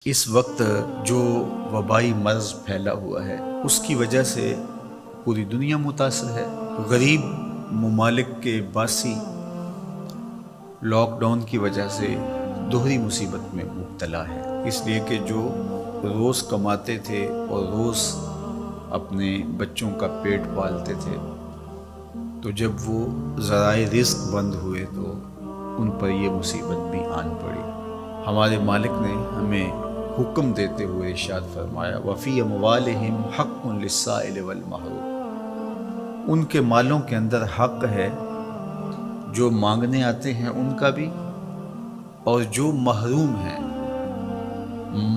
اس وقت جو وبائی مرض پھیلا ہوا ہے اس کی وجہ سے پوری دنیا متاثر ہے۔ غریب ممالک کے باسی لاک ڈاؤن کی وجہ سے دوہری مصیبت میں مبتلا ہے، اس لیے کہ جو روز کماتے تھے اور روز اپنے بچوں کا پیٹ پالتے تھے، تو جب وہ ذرائع رزق بند ہوئے تو ان پر یہ مصیبت بھی آن پڑی۔ ہمارے مالک نے ہمیں حکم دیتے ہوئے ارشاد فرمایا وَفِي أَمْوَالِهِمْ حَقٌّ لِلسَّائِلِ وَالْمَحْرُومِ، ان کے مالوں کے اندر حق ہے، جو مانگنے آتے ہیں ان کا بھی، اور جو محروم ہیں،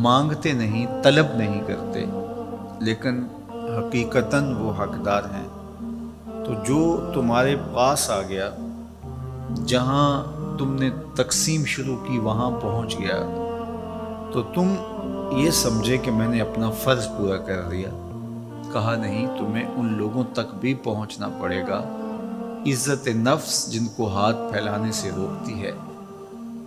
مانگتے نہیں، طلب نہیں کرتے لیکن حقیقتاً وہ حقدار ہیں۔ تو جو تمہارے پاس آ گیا، جہاں تم نے تقسیم شروع کی وہاں پہنچ گیا، تو تم یہ سمجھے کہ میں نے اپنا فرض پورا کر دیا۔ کہا نہیں، تمہیں ان لوگوں تک بھی پہنچنا پڑے گا، عزت نفس جن کو ہاتھ پھیلانے سے روکتی ہے،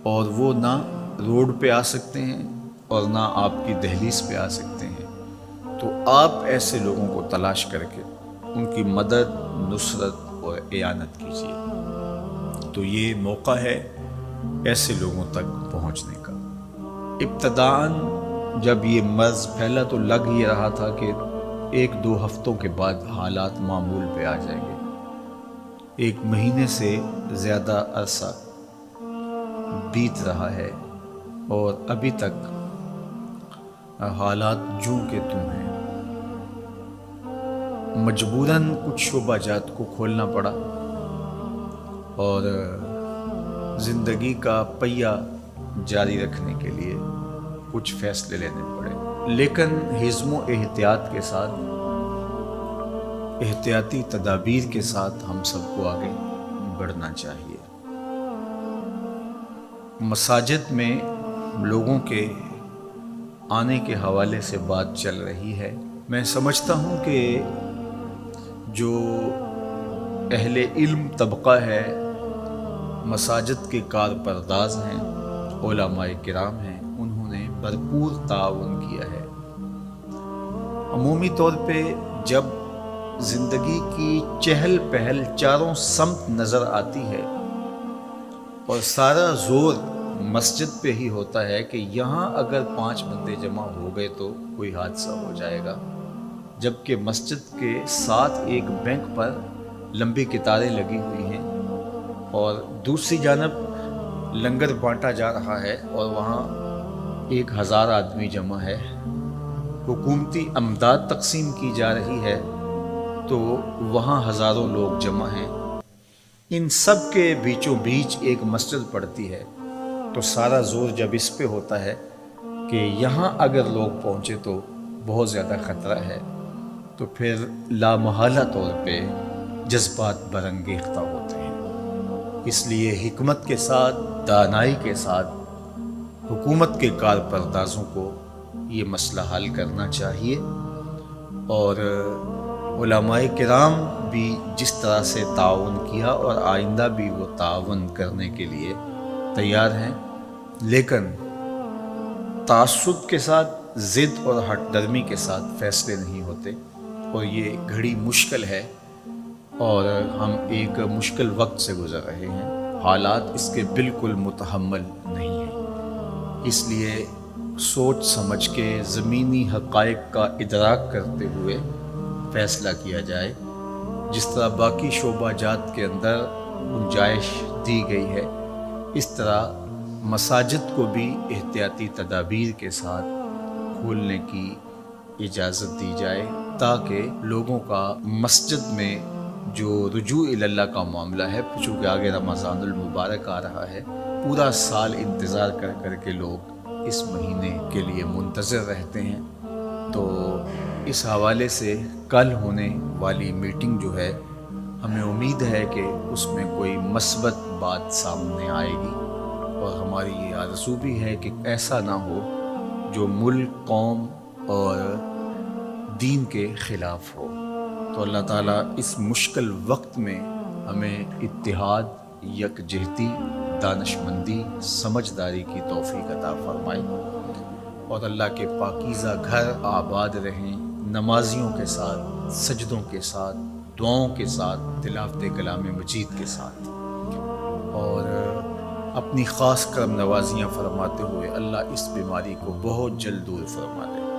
اور وہ نہ روڈ پہ آ سکتے ہیں اور نہ آپ کی دہلیز پہ آ سکتے ہیں، تو آپ ایسے لوگوں کو تلاش کر کے ان کی مدد، نصرت اور اعانت کیجیے۔ تو یہ موقع ہے ایسے لوگوں تک پہنچنے کا۔ ابتداً جب یہ مرض پھیلا تو لگ یہ رہا تھا کہ 1-2 ہفتوں کے بعد حالات معمول پہ آ جائیں گے۔ 1 مہینے سے زیادہ عرصہ بیت رہا ہے اور ابھی تک حالات جوں کے توں ہیں۔ مجبوراً کچھ شعبہ جات کو کھولنا پڑا اور زندگی کا پہیہ جاری رکھنے کے لیے کچھ فیصلے لینے پڑے، لیکن حزم و احتیاط کے ساتھ، احتیاطی تدابیر کے ساتھ ہم سب کو آگے بڑھنا چاہیے۔ مساجد میں لوگوں کے آنے کے حوالے سے بات چل رہی ہے۔ میں سمجھتا ہوں کہ جو اہل علم طبقہ ہے، مساجد کے کارپرداز ہیں، علماء کرام ہیں، انہوں نے بھرپور تعاون کیا ہے۔ عمومی طور پہ جب زندگی کی چہل پہل چاروں سمت نظر آتی ہے اور سارا زور مسجد پہ ہی ہوتا ہے کہ یہاں اگر 5 بندے جمع ہو گئے تو کوئی حادثہ ہو جائے گا، جبکہ مسجد کے ساتھ ایک بینک پر لمبی قطاریں لگی ہوئی ہیں اور دوسری جانب لنگر بانٹا جا رہا ہے اور وہاں 1000 آدمی جمع ہے، حکومتی امداد تقسیم کی جا رہی ہے تو وہاں ہزاروں لوگ جمع ہیں۔ ان سب کے بیچوں بیچ ایک مسجد پڑتی ہے، تو سارا زور جب اس پہ ہوتا ہے کہ یہاں اگر لوگ پہنچے تو بہت زیادہ خطرہ ہے، تو پھر لامحالہ طور پہ جذبات برانگیختہ ہوتے ہیں۔ اس لیے حکمت کے ساتھ، دانائی کے ساتھ حکومت کے کارپردازوں کو یہ مسئلہ حل کرنا چاہیے، اور علماء کرام بھی جس طرح سے تعاون کیا اور آئندہ بھی وہ تعاون کرنے کے لیے تیار ہیں، لیکن تعصب کے ساتھ، ضد اور ہٹ درمی کے ساتھ فیصلے نہیں ہوتے، اور یہ گھڑی مشکل ہے اور ہم ایک مشکل وقت سے گزر رہے ہیں۔ حالات اس کے بالکل متحمل نہیں ہیں، اس لیے سوچ سمجھ کے زمینی حقائق کا ادراک کرتے ہوئے فیصلہ کیا جائے۔ جس طرح باقی شعبہ جات کے اندر گنجائش دی گئی ہے، اس طرح مساجد کو بھی احتیاطی تدابیر کے ساتھ کھولنے کی اجازت دی جائے، تاکہ لوگوں کا مسجد میں جو رجوع اللہ کا معاملہ ہے، چونکہ آگے رمضان المبارک آ رہا ہے، پورا سال انتظار کر کر کے لوگ اس مہینے کے لیے منتظر رہتے ہیں، تو اس حوالے سے کل ہونے والی میٹنگ جو ہے، ہمیں امید ہے کہ اس میں کوئی مثبت بات سامنے آئے گی، اور ہماری یہ آرزو بھی ہے کہ ایسا نہ ہو جو ملک، قوم اور دین کے خلاف ہو۔ تو اللہ تعالیٰ اس مشکل وقت میں ہمیں اتحاد، یکجہتی، دانشمندی، سمجھداری کی توفیق عطا فرمائے۔ اور اللہ کے پاکیزہ گھر آباد رہیں، نمازیوں کے ساتھ، سجدوں کے ساتھ، دعاؤں کے ساتھ، تلاوت کلام مجید کے ساتھ، اور اپنی خاص کرم نوازیاں فرماتے ہوئے اللہ اس بیماری کو بہت جلد دور فرما دے۔